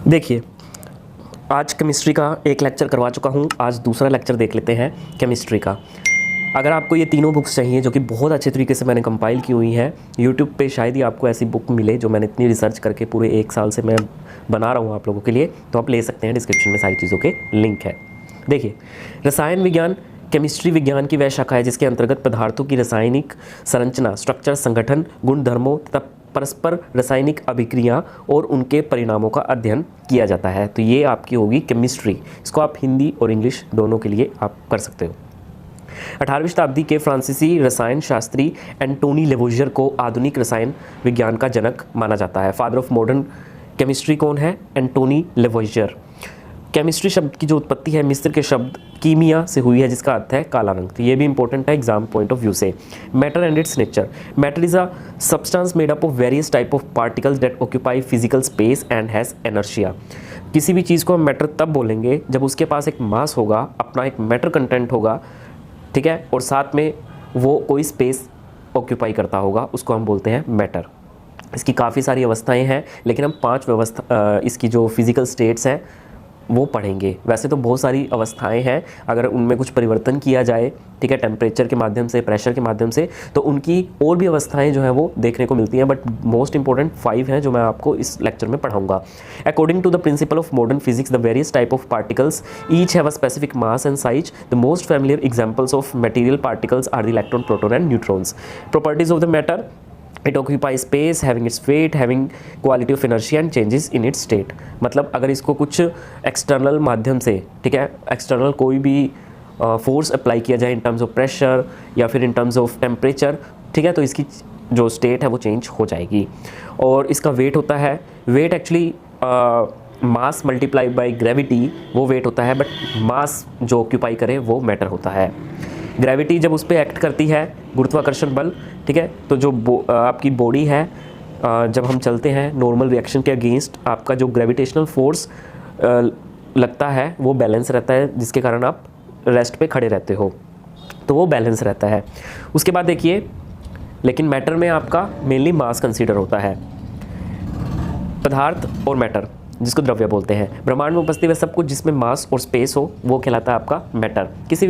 देखिए, आज केमिस्ट्री का एक लेक्चर करवा चुका हूँ, आज दूसरा लेक्चर देख लेते हैं केमिस्ट्री का। अगर आपको ये तीनों बुक्स चाहिए जो कि बहुत अच्छे तरीके से मैंने कंपाइल की हुई हैं, यूट्यूब पे शायद ही आपको ऐसी बुक मिले जो मैंने इतनी रिसर्च करके पूरे 1 साल से मैं बना रहा हूँ आप लोगों के लिए, तो आप ले सकते हैं। डिस्क्रिप्शन में सारी चीज़ों के लिंक है। देखिए, रसायन विज्ञान केमिस्ट्री विज्ञान की वह शाखा है जिसके अंतर्गत पदार्थों की रासायनिक संरचना, स्ट्रक्चर, संगठन, गुण धर्मों तथा परस्पर रासायनिक अभिक्रिया और उनके परिणामों का अध्ययन किया जाता है। तो ये आपकी होगी केमिस्ट्री। इसको आप हिंदी और इंग्लिश दोनों के लिए आप कर सकते हो। 18वीं शताब्दी के फ्रांसीसी रसायन शास्त्री एंटोनी लेवोइयर को आधुनिक रसायन विज्ञान का जनक माना जाता है। फादर ऑफ मॉडर्न केमिस्ट्री कौन है? एंटोनी लेवोइयर। केमिस्ट्री शब्द की जो उत्पत्ति है मिस्र के शब्द कीमिया से हुई है जिसका अर्थ है काला रंग। तो ये भी इंपॉर्टेंट है एग्जाम पॉइंट ऑफ व्यू से। Matter and it's nature. Matter is a substance made up of various type of particles that occupy physical space and has inertia. किसी भी चीज़ को हम मैटर तब बोलेंगे जब उसके पास एक मास होगा, अपना एक मैटर कंटेंट होगा, ठीक है, और साथ में वो कोई स्पेस ऑक्यूपाई करता होगा, उसको हम बोलते हैं मैटर। इसकी काफ़ी सारी अवस्थाएं हैं, लेकिन हम 5 इसकी जो फिजिकल स्टेट्स हैं वो पढ़ेंगे। वैसे तो बहुत सारी अवस्थाएं हैं, अगर उनमें कुछ परिवर्तन किया जाए, ठीक है, टेम्परेचर के माध्यम से, प्रेशर के माध्यम से, तो उनकी और भी अवस्थाएं जो है वो देखने को मिलती हैं, बट मोस्ट इंपॉर्टेंट 5 हैं जो मैं आपको इस लेक्चर में पढ़ाऊंगा। According to the principle of modern physics, the various type of particles each have a specific mass and size. The most familiar examples of material particles are the electron, proton and neutrons. Properties of the matter: it occupy space, having its weight, having quality of inertia and changes in its state. मतलब अगर इसको कुछ external माध्यम से, ठीक है, external कोई भी फोर्स अप्लाई किया जाए इन टर्म्स ऑफ प्रेशर या फिर इन टर्म्स ऑफ टेम्परेचर, ठीक है, तो इसकी जो स्टेट है वो चेंज हो जाएगी। और इसका वेट होता है, weight actually mass multiply by gravity वो वेट होता है, बट मास जो ऑक्यूपाई करे वो मैटर होता है। ग्रेविटी जब उस पर एक्ट करती है, गुरुत्वाकर्षण बल, ठीक है, तो जो आपकी बॉडी है, जब हम चलते हैं नॉर्मल रिएक्शन के अगेंस्ट, आपका जो ग्रेविटेशनल फोर्स लगता है वो बैलेंस रहता है, जिसके कारण आप रेस्ट पे खड़े रहते हो, तो वो बैलेंस रहता है। उसके बाद देखिए, लेकिन मैटर में आपका मेनली मास कंसीडर होता है। पदार्थ और मैटर, जिसको द्रव्य बोलते हैं। ब्रह्मांड में उपस्थित वह सब कुछ जिसमें मास और स्पेस हो वो कहलाता है आपका मैटर। किसी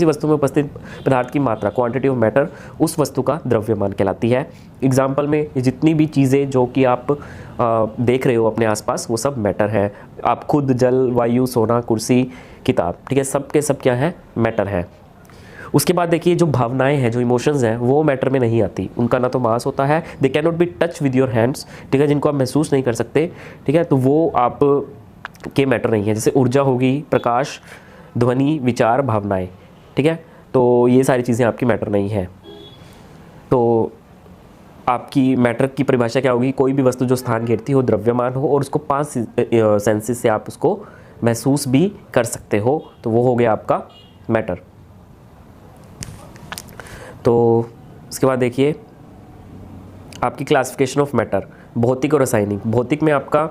वस्तु में उपस्थित पदार्थ की मात्रा, क्वांटिटी ऑफ मैटर, उस वस्तु का द्रव्यमान कहलाती है। एग्जाम्पल में जितनी भी चीज़ें जो कि आप देख रहे हो अपने आसपास वो सब मैटर है। आप खुद, जल, वायु, सोना, कुर्सी, किताब, ठीक है, सब के सब क्या है? मैटर है। उसके बाद देखिए, जो भावनाएं हैं, जो इमोशंस हैं, वो मैटर में नहीं आती। उनका ना तो मास होता है, they can not be touch with your hands, ठीक है, जिनको आप महसूस नहीं कर सकते, ठीक है, तो वो आप के मैटर नहीं है। जैसे ऊर्जा होगी, प्रकाश, ध्वनि, विचार, भावनाएं, ठीक है, तो ये सारी चीज़ें आपकी मैटर नहीं है। तो आपकी मैटर की परिभाषा क्या होगी? कोई भी वस्तु जो स्थान घेरती हो, द्रव्यमान हो और उसको 5 सेंसेस से आप उसको महसूस भी कर सकते हो, तो वो हो गया आपका मैटर। तो उसके बाद देखिए, आपकी क्लासिफिकेशन ऑफ मैटर, भौतिक और रासायनिक। भौतिक में आपका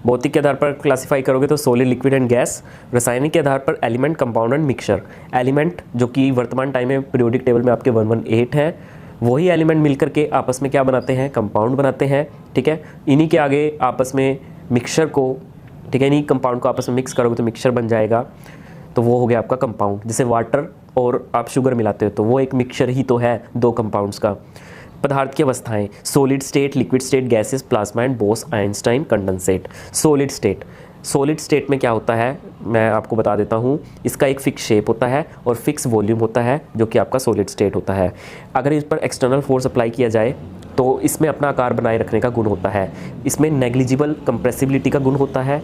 भौतिक के आधार पर क्लासिफाई करोगे तो सॉलिड, लिक्विड एंड गैस। रासायनिक के आधार पर element, compound and mixture. Element जो कि वर्तमान टाइम में पीरियोडिक टेबल में आपके 118 है, वही एलिमेंट मिलकर के आपस में क्या बनाते हैं? कंपाउंड बनाते हैं, ठीक है। इन्हीं के आगे आपस में मिक्सचर को, ठीक है, इन्हीं कंपाउंड को आपस में मिक्स करोगे तो मिक्सचर बन जाएगा, तो वो हो गया आपका कंपाउंड। जैसे वाटर और आप शुगर मिलाते हो तो वो एक मिक्सचर ही तो है 2 कंपाउंड्स का। पदार्थ की अवस्थाएं: solid state, liquid state, gases, plasma and boss Einstein condensate. Solid state, solid state में क्या होता है मैं आपको बता देता हूँ। इसका एक फिक्स शेप होता है और फिक्स वॉल्यूम होता है जो कि आपका सॉलिड स्टेट होता है। अगर इस पर एक्सटर्नल फोर्स अप्लाई किया जाए तो इसमें अपना आकार बनाए रखने का गुण होता है। इसमें नेग्लिजिबल कंप्रेसिबिलिटी का गुण होता है,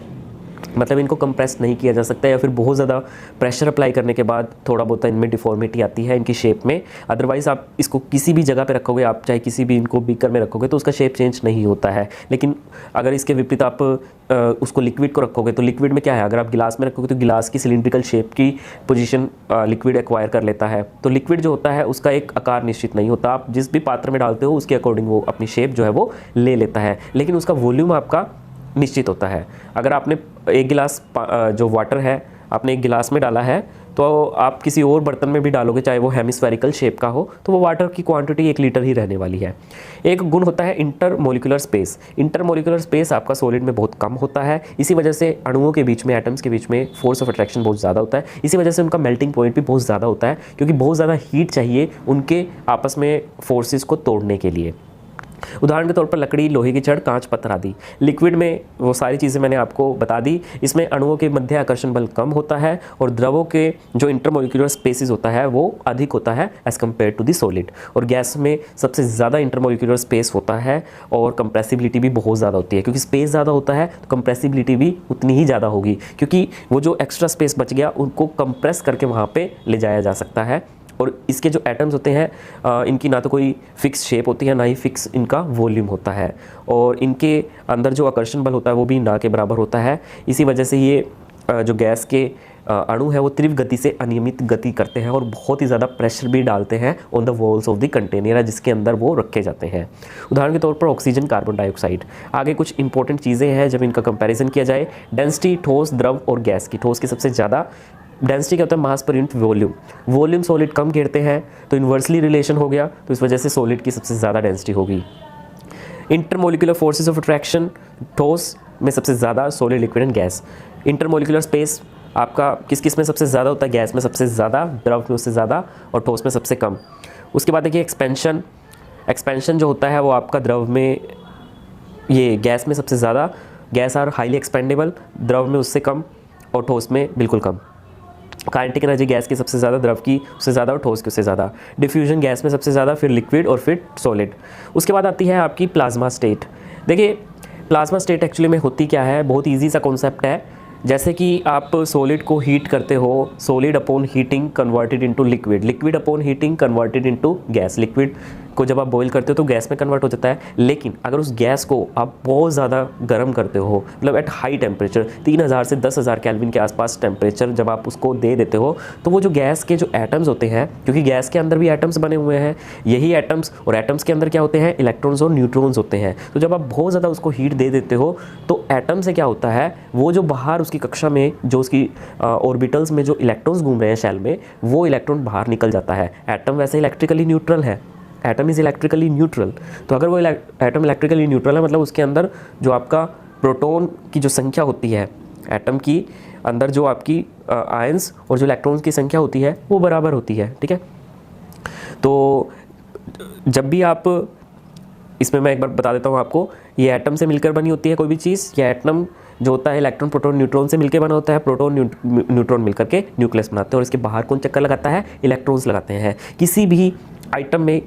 मतलब इनको कंप्रेस नहीं किया जा सकता, या फिर बहुत ज़्यादा प्रेशर अप्लाई करने के बाद थोड़ा बहुत इनमें डिफॉर्मिटी आती है इनकी शेप में। अदरवाइज़ आप इसको किसी भी जगह पे रखोगे, आप चाहे किसी भी इनको बीकर में रखोगे तो उसका शेप चेंज नहीं होता है। लेकिन अगर इसके विपरीत आप उसको लिक्विड को रखोगे तो लिक्विड में क्या है, अगर आप गिलास में रखोगे तो गिलास की सिलिंड्रिकल शेप की पोजीशन लिक्विड एक्वायर कर लेता है। तो लिक्विड जो होता है उसका एक आकार निश्चित नहीं होता, आप जिस भी पात्र में डालते हो उसके अकॉर्डिंग वो अपनी शेप जो है वो ले लेता है, लेकिन उसका वॉल्यूम आपका निश्चित होता है। अगर आपने एक गिलास जो वाटर है आपने एक गिलास में डाला है तो आप किसी और बर्तन में भी डालोगे, चाहे वो हेमिस्फेरिकल शेप का हो, तो वो वाटर की क्वांटिटी 1 लीटर ही रहने वाली है। एक गुण होता है इंटरमोलिकुलर स्पेस। इंटरमोलिकुलर स्पेस आपका सॉलिड में बहुत कम होता है, इसी वजह से अणुओं के बीच में, एटम्स के बीच में फोर्स ऑफ अट्रैक्शन बहुत ज़्यादा होता है। इसी वजह से उनका मेल्टिंग पॉइंट भी बहुत ज़्यादा होता है, क्योंकि बहुत ज़्यादा हीट चाहिए उनके आपस में फोर्सेस को तोड़ने के लिए। उदाहरण के तौर पर लकड़ी, लोहे की छड़, कांच, पत्थर आदि। लिक्विड में वो सारी चीज़ें मैंने आपको बता दी। इसमें अणुओं के मध्य आकर्षण बल कम होता है और द्रवों के जो इंटरमोलिकुलर स्पेसिस होता है वो अधिक होता है as compare to the solid. और गैस में सबसे ज़्यादा इंटरमोलिकुलर स्पेस होता है और कंप्रेसिबिलिटी भी बहुत ज़्यादा होती है, क्योंकि स्पेस ज़्यादा होता है तो कंप्रेसिबिलिटी भी उतनी ही ज़्यादा होगी, क्योंकि वो जो एक्स्ट्रा स्पेस बच गया उनको कंप्रेस करके वहाँ पर ले जाया जा सकता है। और इसके जो एटम्स होते हैं इनकी ना तो कोई फिक्स शेप होती है, ना ही फिक्स इनका वॉल्यूम होता है, और इनके अंदर जो आकर्षण बल होता है वो भी ना के बराबर होता है। इसी वजह से ये जो गैस के अणु है वो तीव्र गति से अनियमित गति करते हैं और बहुत ही ज़्यादा प्रेशर भी डालते हैं on the walls of the container जिसके अंदर वो रखे जाते हैं। उदाहरण के तौर पर ऑक्सीजन, कार्बन डाइऑक्साइड। आगे कुछ इंपॉर्टेंट चीज़ें हैं जब इनका कंपैरिजन किया जाए। डेंसिटी, ठोस, द्रव और गैस की। ठोस की सबसे ज़्यादा डेंसिटी क्या होता है, मास पर यूनिट वॉल्यूम। वॉल्यूम सॉलिड कम घेरते हैं तो इन्वर्सली रिलेशन हो गया, तो इस वजह से सॉलिड की सबसे ज़्यादा डेंसिटी होगी। इंटरमोलिकुलर फोर्सेस ऑफ अट्रैक्शन, ठोस में सबसे ज़्यादा, solid, liquid and gas. Intermolecular space आपका किस किस में सबसे ज़्यादा होता है, गैस में सबसे ज़्यादा, द्रव में उससे ज़्यादा और ठोस में सबसे कम। उसके बाद देखिए एक्सपेंशन। एक्सपेंशन जो होता है वो आपका द्रव में, ये गैस में सबसे ज़्यादा, गैस आर हाईली एक्सपेंडेबल, द्रव में उससे कम और ठोस में बिल्कुल कम। काइनेटिक एनर्जी गैस की सबसे ज़्यादा, द्रव की उससे ज़्यादा और ठोस की उससे ज़्यादा। डिफ्यूजन गैस में सबसे ज़्यादा, फिर लिक्विड और फिर सॉलिड। उसके बाद आती है आपकी प्लाज्मा स्टेट। देखिए प्लाज्मा स्टेट एक्चुअली में होती क्या है, बहुत ईजी सा कॉन्सेप्ट है। जैसे कि आप सॉलिड को हीट करते हो, solid upon heating converted into liquid, liquid upon heating converted into gas. Liquid को जब आप बॉईल करते हो तो गैस में कन्वर्ट हो जाता है, लेकिन अगर उस गैस को आप बहुत ज़्यादा गर्म करते हो, मतलब एट हाई टेम्परेचर 3000 से 10,000 केल्विन के आसपास टेम्परेचर जब आप उसको दे देते हो, तो वो जो गैस के जो एटम्स होते हैं, क्योंकि गैस के अंदर भी एटम्स बने हुए हैं, यही एटम्स, और एटम्स के अंदर क्या होते हैं, इलेक्ट्रॉन्स और न्यूट्रॉन्स होते हैं। तो जब आप बहुत ज़्यादा उसको हीट दे देते हो तो एटम से क्या होता है, वो जो बाहर उसकी कक्षा में जो उसकी ऑर्बिटल्स में जो इलेक्ट्रॉन्स घूम रहे हैं शेल में, वो इलेक्ट्रॉन बाहर निकल जाता है। एटम वैसे इलेक्ट्रिकली न्यूट्रल है, एटम इज़ इलेक्ट्रिकली न्यूट्रल। तो अगर वो एटम इलेक्ट्रिकली न्यूट्रल है, मतलब उसके अंदर जो आपका प्रोटॉन की जो संख्या होती है, एटम की अंदर जो आपकी आयंस और जो इलेक्ट्रॉन्स की संख्या होती है वो बराबर होती है, ठीक है। तो जब भी आप, इसमें मैं एक बार बता देता हूँ आपको, ये एटम से मिलकर बनी होती है कोई भी चीज़, या एटम जो होता है इलेक्ट्रॉन, प्रोटॉन, न्यूट्रॉन से मिलकर बना होता है। प्रोटॉन, न्यूट्रॉन मिलकर के न्यूक्लियस बनाते हैं और इसके बाहर कौन चक्कर लगाता है, इलेक्ट्रॉन्स लगाते हैं। किसी भी आइटम में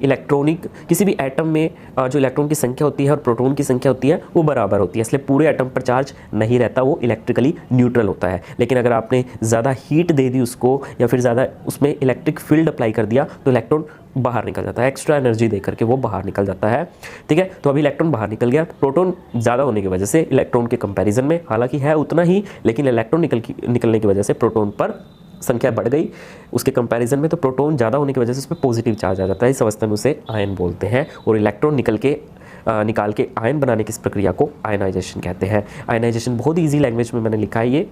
किसी भी एटम में जो इलेक्ट्रॉन की संख्या होती है और प्रोटॉन की संख्या होती है वो बराबर होती है, इसलिए पूरे एटम पर चार्ज नहीं रहता, वो इलेक्ट्रिकली न्यूट्रल होता है। लेकिन अगर आपने ज़्यादा हीट दे दी उसको, या फिर ज़्यादा उसमें इलेक्ट्रिक फील्ड अप्लाई कर दिया, तो इलेक्ट्रॉन बाहर निकल जाता है, एक्स्ट्रा एनर्जी दे करके वो बाहर निकल जाता है, ठीक है। तो अभी इलेक्ट्रॉन बाहर निकल गया, प्रोटॉन ज़्यादा होने की वजह से इलेक्ट्रॉन के कंपैरिजन में, हालांकि है उतना ही, लेकिन इलेक्ट्रॉन निकलने की वजह से प्रोटॉन पर संख्या बढ़ गई उसके कंपैरिजन में, तो प्रोटॉन ज़्यादा होने की वजह से उस पर पॉजिटिव चार्ज आ जाता है। इस अवस्था में उसे आयन बोलते हैं, और इलेक्ट्रॉन निकाल के आयन बनाने की इस प्रक्रिया को आयनाइजेशन कहते हैं। आयनाइजेशन बहुत ईजी लैंग्वेज में मैंने लिखा है ये।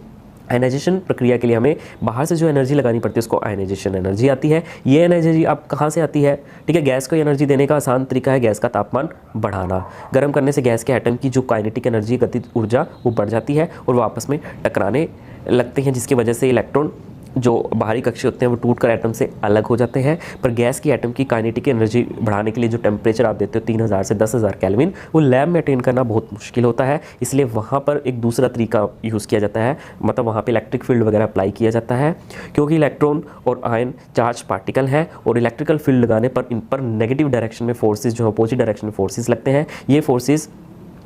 आयनाइजेशन प्रक्रिया के लिए हमें बाहर से जो एनर्जी लगानी पड़ती है उसको आयनाइजेशन एनर्जी आती है। ये एनर्जी आप कहाँ से आती है, ठीक है। गैस को एनर्जी देने का आसान तरीका है गैस का तापमान बढ़ाना। गर्म करने से गैस के एटम की जो काइनेटिक एनर्जी, गतिज ऊर्जा, वो बढ़ जाती है और वो आपस में टकराने लगते हैं, जिसकी वजह से इलेक्ट्रॉन जो बाहरी कक्षीय होते हैं वो टूटकर एटम से अलग हो जाते हैं। पर गैस की एटम की काइनेटिक एनर्जी बढ़ाने के लिए जो टेम्परेचर आप देते हो 3000 से 10,000 केल्विन, वो लैब में अटेन करना बहुत मुश्किल होता है, इसलिए वहाँ पर एक दूसरा तरीका यूज़ किया जाता है, मतलब वहाँ पे इलेक्ट्रिक फील्ड वगैरह अप्लाई किया जाता है। क्योंकि इलेक्ट्रॉन और आयन चार्ज पार्टिकल है और इलेक्ट्रिकल फील्ड लगाने पर इन पर नेगेटिव डायरेक्शन में फोर्सेज, जो अपोजिट डायरेक्शन में फोर्सेज लगते हैं, ये फोर्सेज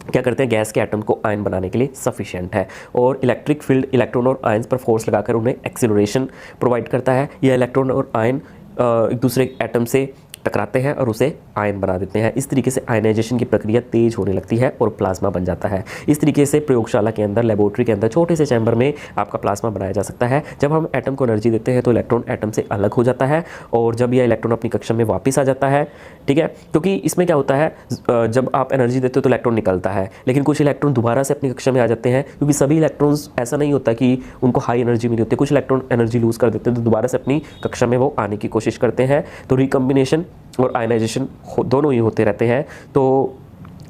क्या करते हैं, गैस के एटम को आयन बनाने के लिए सफिशिएंट है। और इलेक्ट्रिक फील्ड इलेक्ट्रॉन और आयंस पर फोर्स लगाकर उन्हें एक्सीलरेशन प्रोवाइड करता है। यह इलेक्ट्रॉन और आयन एक दूसरे एटम से टकराते हैं और उसे आयन बना देते हैं। इस तरीके से आयनाइजेशन की प्रक्रिया तेज होने लगती है और प्लाज्मा बन जाता है। इस तरीके से प्रयोगशाला के अंदर, लेबोरेटरी के अंदर छोटे से चैम्बर में आपका प्लाज्मा बनाया जा सकता है। जब हम एटम को एनर्जी देते हैं तो इलेक्ट्रॉन एटम से अलग हो जाता है और जब यह इलेक्ट्रॉन अपनी कक्षा में वापस आ जाता है, ठीक है, क्योंकि इसमें क्या होता है, जब आप एनर्जी देते हो तो इलेक्ट्रॉन निकलता है, लेकिन कुछ इलेक्ट्रॉन दोबारा से अपनी कक्षा में आ जाते हैं, क्योंकि सभी इलेक्ट्रॉन्स ऐसा नहीं होता कि उनको हाई एनर्जी मिली होती है। कुछ इलेक्ट्रॉन एनर्जी लूज़ कर देते हैं तो दोबारा से अपनी कक्षा में वो आने की कोशिश करते हैं। तो रिकम्बिनेशन और आयनाइजेशन दोनों ही होते रहते हैं। तो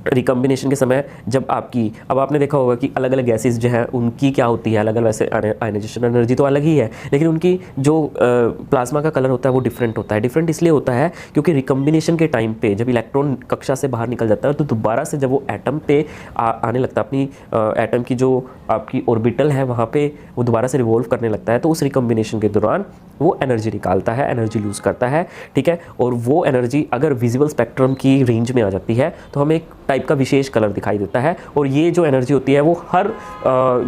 रिकम्बिनेशन के समय जब अब आपने देखा होगा कि अलग अलग गैसेस जो हैं उनकी क्या होती है, अलग अलग, वैसे आयनाइजेशन एनर्जी तो अलग ही है, लेकिन उनकी जो प्लाज्मा का कलर होता है वो डिफरेंट होता है। डिफरेंट इसलिए होता है क्योंकि रिकम्बिनेशन के टाइम पे जब इलेक्ट्रॉन कक्षा से बाहर निकल जाता है तो दोबारा से जब वो एटम पे आने लगता है, अपनी एटम की जो आपकी ऑर्बिटल है वहाँ पे वो दोबारा से रिवॉल्व करने लगता है, तो उस रिकम्बिनेशन के दौरान वो एनर्जी निकालता है, एनर्जी लूज़ करता है, ठीक है। और वो एनर्जी अगर विजिबल स्पेक्ट्रम की रेंज में आ जाती है तो हमें एक टाइप का विशेष कलर दिखाई देता है। और ये जो एनर्जी होती है वो हर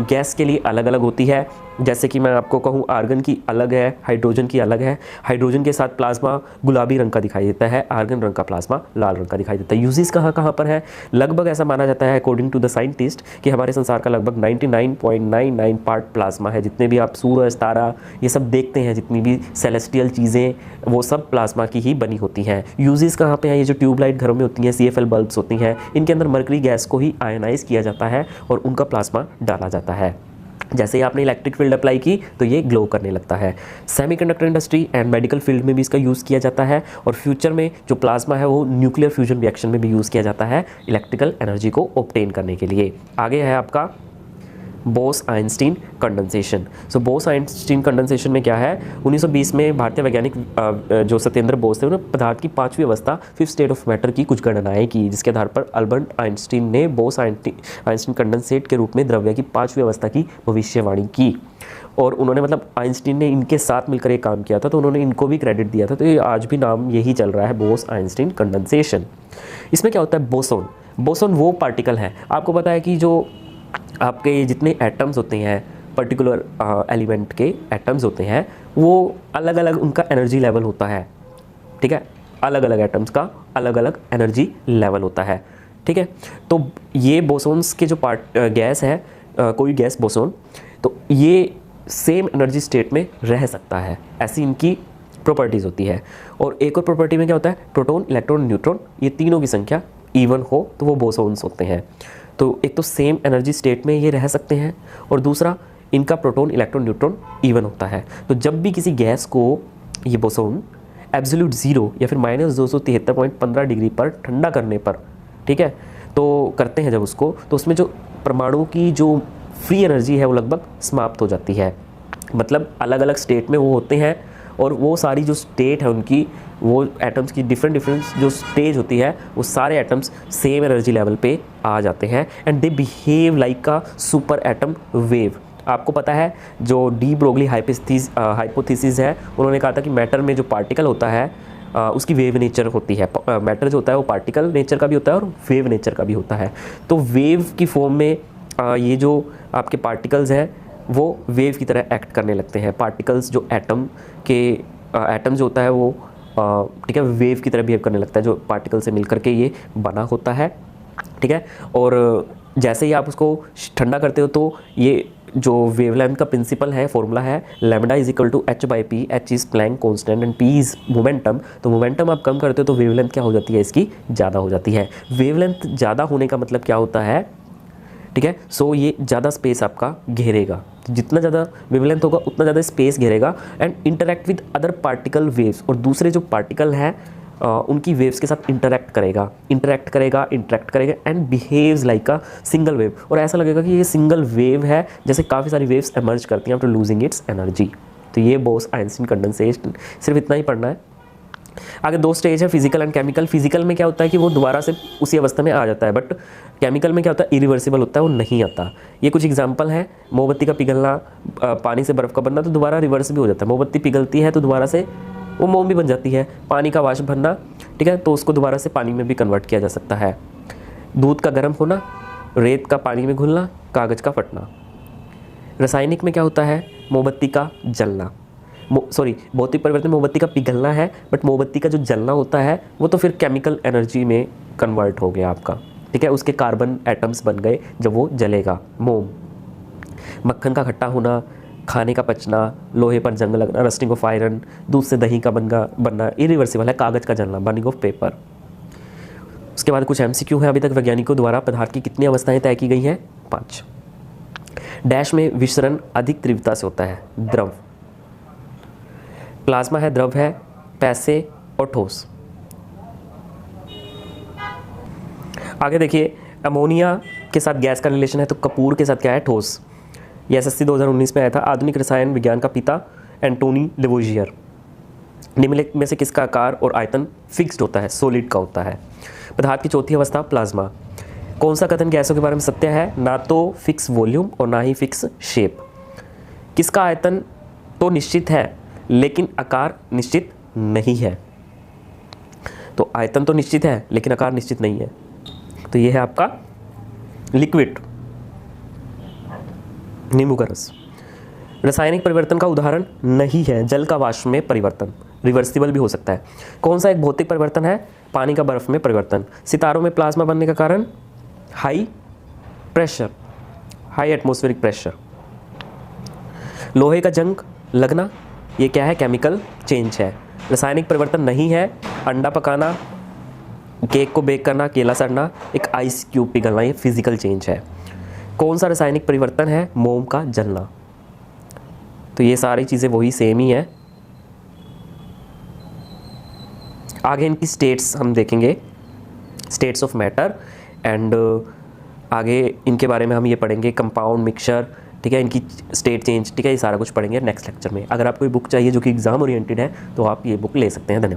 गैस के लिए अलग अलग होती है। जैसे कि मैं आपको कहूँ, आर्गन की अलग है, हाइड्रोजन की अलग है। हाइड्रोजन के साथ प्लाज्मा गुलाबी रंग का दिखाई देता है, आर्गन रंग का प्लाज्मा लाल रंग का दिखाई देता है। यूजेस कहाँ कहाँ पर है? लगभग ऐसा माना जाता है अकॉर्डिंग टू द साइंटिस्ट कि हमारे संसार का लगभग 99.99 पार्ट प्लाज्मा है। जितने भी आप सूरज, तारा, ये सब देखते हैं, जितनी भी सेलेस्टियल चीज़ें, वो सब प्लाज्मा की ही बनी होती हैं। यूजेस कहाँ पे हैं? ये जो ट्यूबलाइट घरों में होती हैं, CFL बल्ब्स होती हैं, इनके अंदर मर्करी गैस को ही आयनाइज किया जाता है और उनका प्लाज्मा डाला जाता है। जैसे ही आपने इलेक्ट्रिक फील्ड अप्लाई की तो ये ग्लो करने लगता है। Semiconductor industry and medical field में भी इसका यूज़ किया जाता है और फ्यूचर में जो प्लाज्मा है वो न्यूक्लियर फ्यूजन रिएक्शन में भी यूज़ किया जाता है इलेक्ट्रिकल एनर्जी को ऑब्टेन करने के लिए। आगे है आपका बोस-आइंस्टीन कंडेंसेशन। सो बोस-आइंस्टीन कंडेंसेशन में क्या है, 1920 में भारतीय वैज्ञानिक जो सत्येंद्र बोस थे उन्होंने पदार्थ की पांचवी अवस्था, फिफ्थ स्टेट ऑफ मैटर की कुछ गणनाएं की, जिसके आधार पर अल्बर्ट आइंस्टीन ने बोस-आइंस्टीन कंडेंसेट के रूप में द्रव्य की पांचवी अवस्था की भविष्यवाणी की। और उन्होंने, मतलब आइंस्टीन ने इनके साथ मिलकर एक काम किया था, तो उन्होंने इनको भी क्रेडिट दिया था। तो ये आज भी नाम यही चल रहा है, बोस-आइंस्टीन कंडेंसेशन। इसमें क्या होता है, बोसोन। बोसोन वो पार्टिकल है, आपको पता है कि जो आपके जितने एटम्स होते हैं, पर्टिकुलर एलिमेंट के एटम्स होते हैं, वो अलग अलग उनका एनर्जी लेवल होता है, ठीक है। अलग अलग एटम्स का अलग अलग एनर्जी लेवल होता है, ठीक है। तो ये बोसोन्स के जो गैस है, कोई गैस बोसोन, तो ये सेम एनर्जी स्टेट में रह सकता है, ऐसी इनकी प्रॉपर्टीज़ होती है। और एक और प्रॉपर्टी में क्या होता है, प्रोटॉन, इलेक्ट्रॉन, न्यूट्रॉन, ये तीनों की संख्या इवन हो तो वो बोसोन्स होते हैं। तो एक तो सेम एनर्जी स्टेट में ये रह सकते हैं और दूसरा इनका प्रोटॉन, इलेक्ट्रॉन, न्यूट्रॉन इवन होता है। तो जब भी किसी गैस को ये बोसोन एब्सोल्यूट ज़ीरो या फिर -273.15 डिग्री पर ठंडा करने पर, ठीक है, तो करते हैं जब उसको, तो उसमें जो परमाणु की जो फ्री एनर्जी है वो लगभग समाप्त हो जाती है। मतलब अलग अलग स्टेट में वो होते हैं और वो सारी जो स्टेट है उनकी, वो एटम्स की डिफरेंट जो स्टेज होती है, वो सारे एटम्स सेम एनर्जी लेवल पे आ जाते हैं and they behave like a super atom wave. आपको पता है जो डी ब्रोगली हाइपोथेसिस है, उन्होंने कहा था कि मैटर में जो पार्टिकल होता है उसकी वेव नेचर होती है। मैटर जो होता है वो पार्टिकल नेचर का भी होता है और वेव नेचर का भी होता है। तो वेव की फॉर्म में ये जो आपके पार्टिकल्स हैं वो वेव की तरह एक्ट करने लगते हैं। पार्टिकल्स जो एटम जो होता है वो ठीक है, वेव की तरह बिहेव करने लगता है, जो पार्टिकल से मिलकर के ये बना होता है, ठीक है। और जैसे ही आप उसको ठंडा करते हो तो ये जो वेवलेंथ का प्रिंसिपल है, फॉर्मूला है, lambda is equal to h/p, h is Planck constant and p is momentum. तो मोमेंटम आप कम करते हो तो वेवलेंथ क्या हो जाती है, इसकी ज़्यादा हो जाती है। वेवलेंथ ज़्यादा होने का मतलब क्या होता है, ठीक है। सो ये ज़्यादा स्पेस आपका घेरेगा, जितना ज़्यादा वेवलेंथ होगा उतना ज़्यादा स्पेस घेरेगा and interact with other particle waves, और दूसरे जो पार्टिकल हैं उनकी वेव्स के साथ इंटरैक्ट करेगा and behaves like a single wave. और ऐसा लगेगा कि ये सिंगल वेव है, जैसे काफ़ी सारी वेव्स एमर्ज करती हैं आफ्टर लूजिंग इट्स एनर्जी। तो ये बोस-आइंस्टीन कंडेंसेशन, सिर्फ इतना ही पढ़ना है। आगे दो स्टेज है, फिजिकल एंड केमिकल। फिजिकल में क्या होता है कि वो दोबारा से उसी अवस्था में आ जाता है, बट केमिकल में क्या होता है, इरिवर्सिबल होता है, वो नहीं आता। ये कुछ एग्जांपल है, मोमबत्ती का पिघलना, पानी से बर्फ़ का बनना, तो दोबारा रिवर्स भी हो जाता है। मोमबत्ती पिघलती है तो दोबारा से वो मोम भी बन जाती है। पानी का वाष्प भरना, ठीक है, तो उसको दोबारा से पानी में भी कन्वर्ट किया जा सकता है। दूध का गर्म होना, रेत का पानी में घुलना, कागज़ का फटना। रासायनिक में क्या होता है, मोमबत्ती का जलना। भौतिक परिवर्तन मोमबत्ती का पिघलना है, बट मोमबत्ती का जो जलना होता है वो तो फिर केमिकल एनर्जी में कन्वर्ट हो गया आपका, ठीक है, उसके कार्बन एटम्स बन गए जब वो जलेगा, मोम। मक्खन का खट्टा होना, खाने का पचना, लोहे पर जंग लगना, रस्टिंग ऑफ आयरन, दूध से दही का बनना इरिवर्सिबल है, कागज़ का जलना, बर्निंग ऑफ पेपर। उसके बाद कुछ MCQ है। अभी तक वैज्ञानिकों द्वारा पदार्थ की कितनी अवस्थाएं तय की गई हैं? 5। डैश में विसरण अधिक तीव्रता से होता है? द्रव। प्लाज्मा है, द्रव है, पैसे और ठोस। आगे देखिए, अमोनिया के साथ गैस का रिलेशन है तो कपूर के साथ क्या है? ठोस। यह SSC 2019 में आया था। आधुनिक रसायन विज्ञान का पिता एंटोनी लेवोजियर। निम्नलिखित में से किसका आकार और आयतन फिक्स्ड होता है? सॉलिड का होता है। पदार्थ की चौथी अवस्था प्लाज्मा। कौन सा कथन गैसों के बारे में सत्य है? ना तो फिक्स वॉल्यूम और ना ही फिक्स शेप। किसका आयतन तो निश्चित है लेकिन आकार निश्चित नहीं है? तो आयतन तो निश्चित है लेकिन आकार निश्चित नहीं है, तो ये है आपका लिक्विड, नींबू का रस। रासायनिक परिवर्तन का उदाहरण नहीं है जल का वाष्प में परिवर्तन, रिवर्सिबल भी हो सकता है। कौन सा एक भौतिक परिवर्तन है? पानी का बर्फ में परिवर्तन। सितारों में प्लाज्मा बनने का कारण? High pressure, high atmospheric pressure. लोहे का जंग लगना, ये क्या है? केमिकल चेंज है। रासायनिक परिवर्तन नहीं है, अंडा पकाना, केक को बेक करना, केला सड़ना, एक आइस क्यूब पिघलना, ये फिजिकल चेंज है। कौन सा रासायनिक परिवर्तन है? मोम का जलना। तो ये सारी चीज़ें वही सेम ही है। आगे इनकी स्टेट्स हम देखेंगे, स्टेट्स ऑफ मैटर, एंड आगे इनके बारे में हम ये पढ़ेंगे, कंपाउंड, मिक्सचर, ठीक है, इनकी स्टेट चेंज, ठीक है, ये सारा कुछ पढ़ेंगे नेक्स्ट लेक्चर में। अगर आपको ये बुक चाहिए जो कि एग्जाम ओरिएंटेड है तो आप ये बुक ले सकते हैं। धन्यवाद।